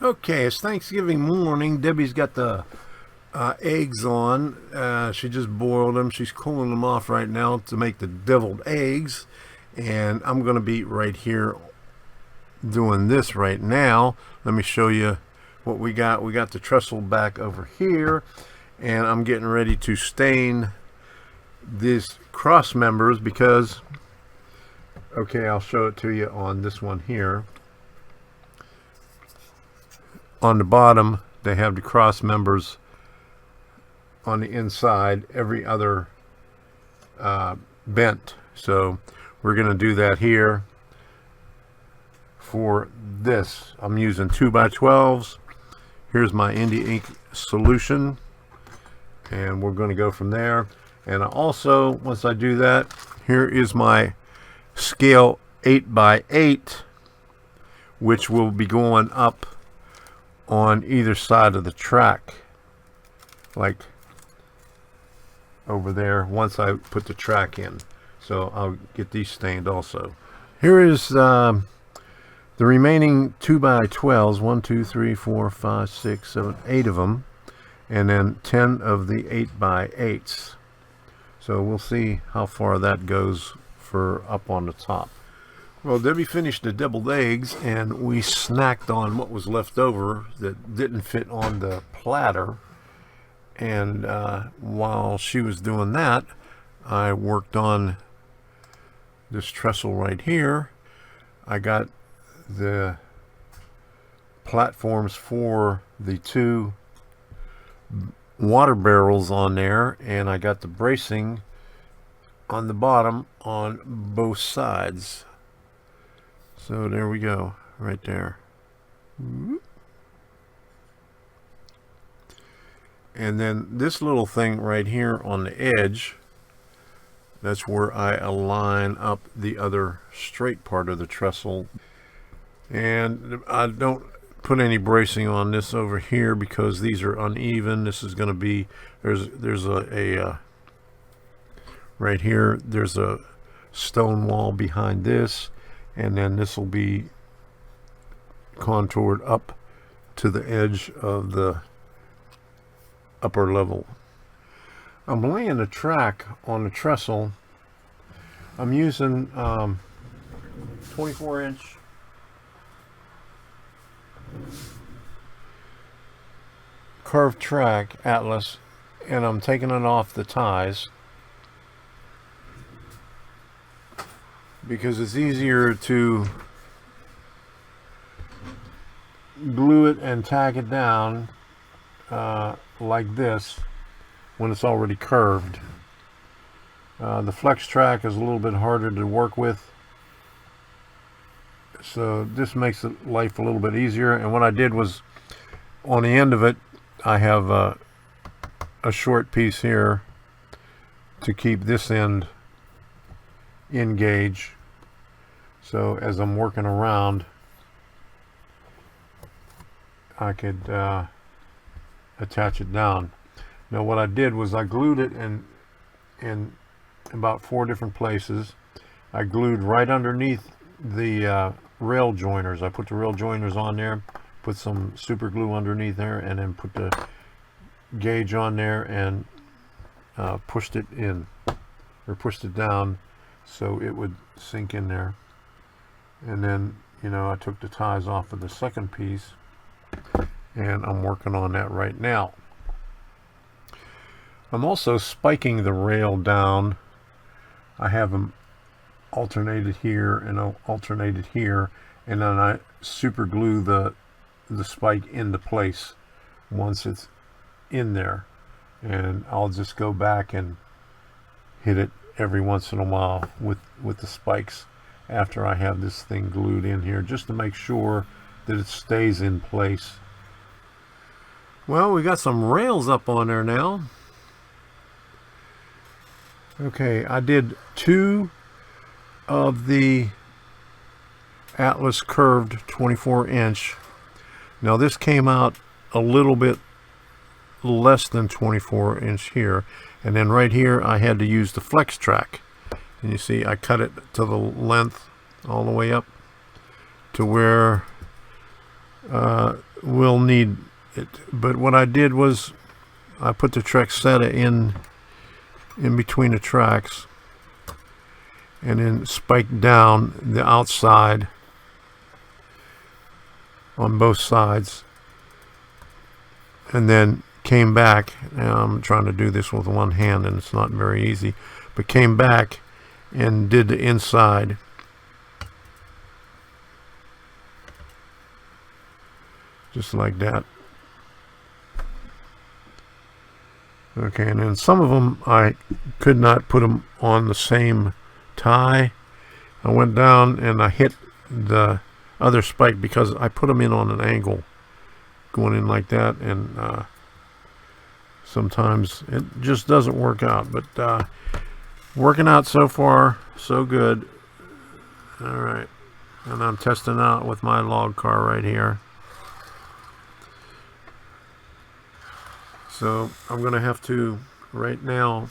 Okay, it's Thanksgiving morning. Debbie's got the eggs on. She just boiled them. She's cooling them off right now to make the deviled eggs. And I'm going to be right here doing this right now. Let me show you what we got. We got the trestle back over here. And I'm getting ready to stain these cross members because, okay, I'll show it to you on this one here. On the bottom, they have the cross members on the inside, every other bent. So we're going to do that here for this. I'm using 2x12s. Here's my Indie ink solution, and we're going to go from there. And also, once I do that, here is my scale 8x8, which will be going up on either side of the track, like over there, once I put the track in. So I'll get these stained also. Here is the remaining 2x12s, 1, 2, 3, 4, 5, 6, 7, 8 of them, and then 10 of the 8x8s. So we'll see how far that goes for up on the top. Well, Debbie finished the deviled eggs, and we snacked on what was left over that didn't fit on the platter. And while she was doing that, I worked on this trestle right here. I got the platforms for the two water barrels on there, and I got the bracing on the bottom on both sides. So there we go, right there. And then this little thing right here on the edge, that's where I align up the other straight part of the trestle. And I don't put any bracing on this over here because these are uneven. This is going to be, there's a right here, there's a stone wall behind this. And then this will be contoured up to the edge of the upper level. I'm laying the track on the trestle. I'm using 24-inch curved track Atlas, and I'm taking it off the ties because it's easier to glue it and tack it down like this when it's already curved. The flex track is a little bit harder to work with, so this makes life a little bit easier. And what I did was, on the end of it, I have a short piece here to keep this end in gauge, so as I'm working around I could attach it down. Now what I did was I glued it in about 4 different places. I glued right underneath the rail joiners. I put the rail joiners on there, put some super glue underneath there, and then put the gauge on there and pushed it in, or pushed it down so it would sink in there. And then, you know, I took the ties off of the second piece, and I'm working on that right now. I'm also spiking the rail down. I have them alternated here and alternated here, and then I super glue the spike into place once it's in there, and I'll just go back and hit it every once in a while with the spikes after I have this thing glued in here, just to make sure that it stays in place. Well, we got some rails up on there now. Okay, I did 2 of the Atlas curved 24-inch. Now this came out a little bit less than 24-inch here, and then right here I had to use the flex track, and you see I cut it to the length all the way up to where will need it. But what I did was I put the Trestle in between the tracks and then spiked down the outside on both sides, and then came back. Now I'm trying to do this with one hand and it's not very easy, but came back and did the inside. Just like that. Okay, and then some of them I could not put them on the same tie. I went down and I hit the other spike because I put them in on an angle, going in like that, and sometimes it just doesn't work out. But working out so far, so good. All right, and I'm testing out with my log car right here. So I'm going to have to, right now,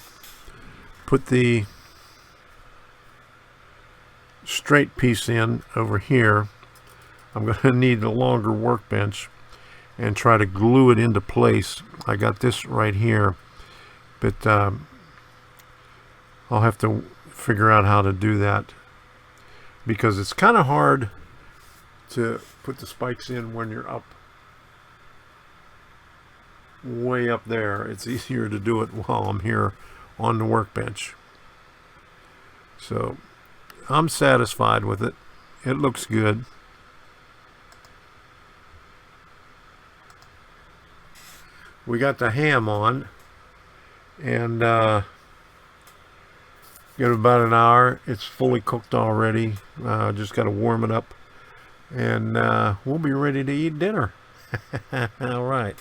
put the straight piece in over here. I'm going to need a longer workbench and try to glue it into place. I got this right here, but I'll have to figure out how to do that, because it's kind of hard to put the spikes in when you're up way up there. It's easier to do it while I'm here on the workbench. So I'm satisfied with it. It looks good. We got the ham on, and give it about an hour. It's fully cooked already. Just got to warm it up, and we'll be ready to eat dinner. All right.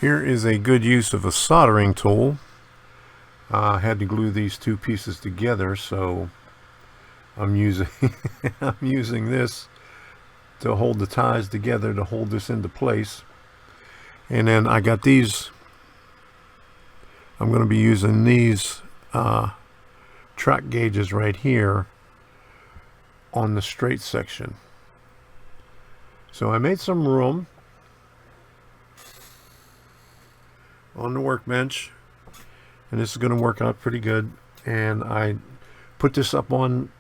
Here is a good use of a soldering tool. I had to glue these two pieces together, so I'm using I'm using this to hold the ties together, to hold this into place. And then I got these. I'm going to be using these track gauges right here on the straight section. So I made some room on the workbench, and this is going to work out pretty good. And I put this up on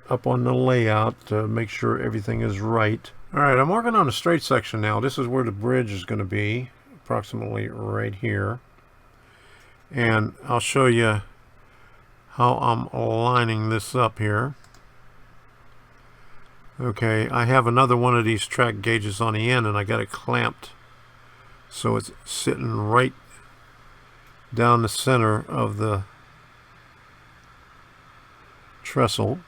the layout to make sure everything is right. All right, I'm working on the straight section now. This is where the bridge is going to be, approximately right here. And I'll show you how I'm lining this up here. Okay, I have another one of these track gauges on the end, and I got it clamped so it's sitting right down the center of the trestle.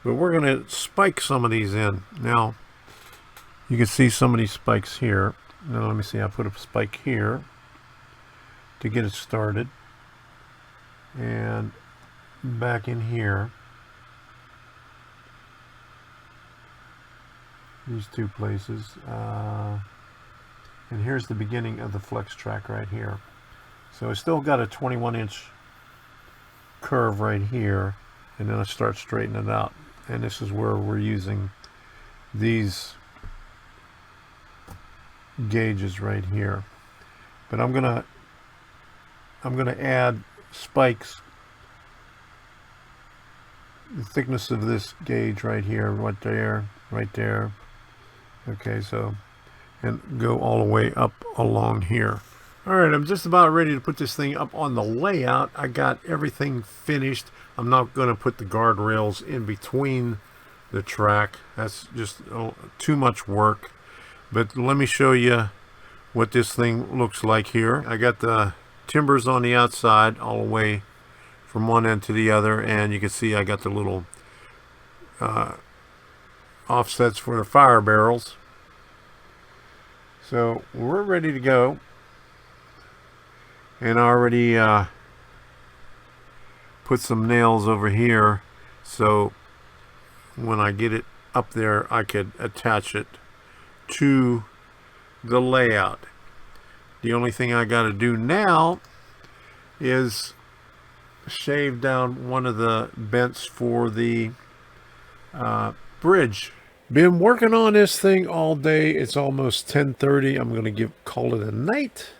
But we're going to spike some of these in. Now, you can see some of these spikes here. Now let me see, I put a spike here to get it started, and back in here, these two places, and here's the beginning of the flex track right here. So I still got a 21-inch curve right here, and then I start straightening it out, and this is where we're using these gauges right here. But I'm gonna add spikes, the thickness of this gauge right here, right there. Okay, so, and go all the way up along here. All right, I'm just about ready to put this thing up on the layout. I got everything finished. I'm not going to put the guardrails in between the track. That's just too much work. But let me show you what this thing looks like here. I got the timbers on the outside all the way from one end to the other, and you can see I got the little offsets for the fire barrels. So we're ready to go, and I already put some nails over here, so when I get it up there I could attach it to the layout. The only thing I got to do now is shave down one of the bents for the bridge. Been working on this thing all day. It's almost 10:30. I'm going to call it a night.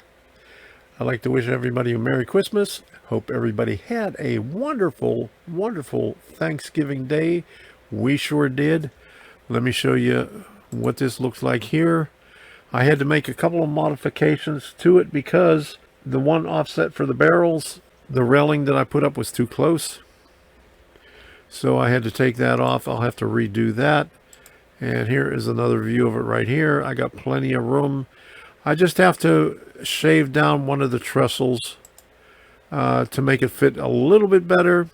I'd like to wish everybody a Merry Christmas. Hope everybody had a wonderful, wonderful Thanksgiving Day. We sure did. Let me show you what this looks like here. I had to make a couple of modifications to it because the one offset for the barrels, the railing that I put up was too close. So I had to take that off. I'll have to redo that. And here is another view of it right here. I got plenty of room. I just have to shave down one of the trestles to make it fit a little bit better.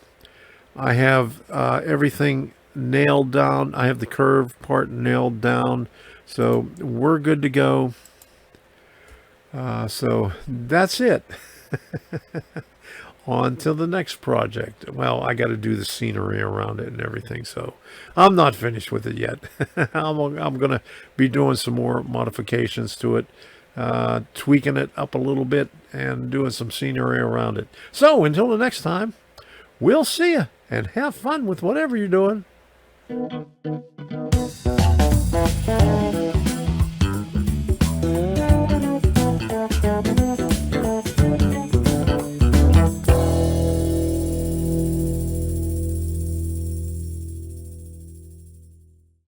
I have everything nailed down. I have the curved part nailed down. So we're good to go. So that's it. On to the next project. Well, I got to do the scenery around it and everything, so I'm not finished with it yet. I'm going to be doing some more modifications to it, tweaking it up a little bit and doing some scenery around it. So until the next time, we'll see you and have fun with whatever you're doing.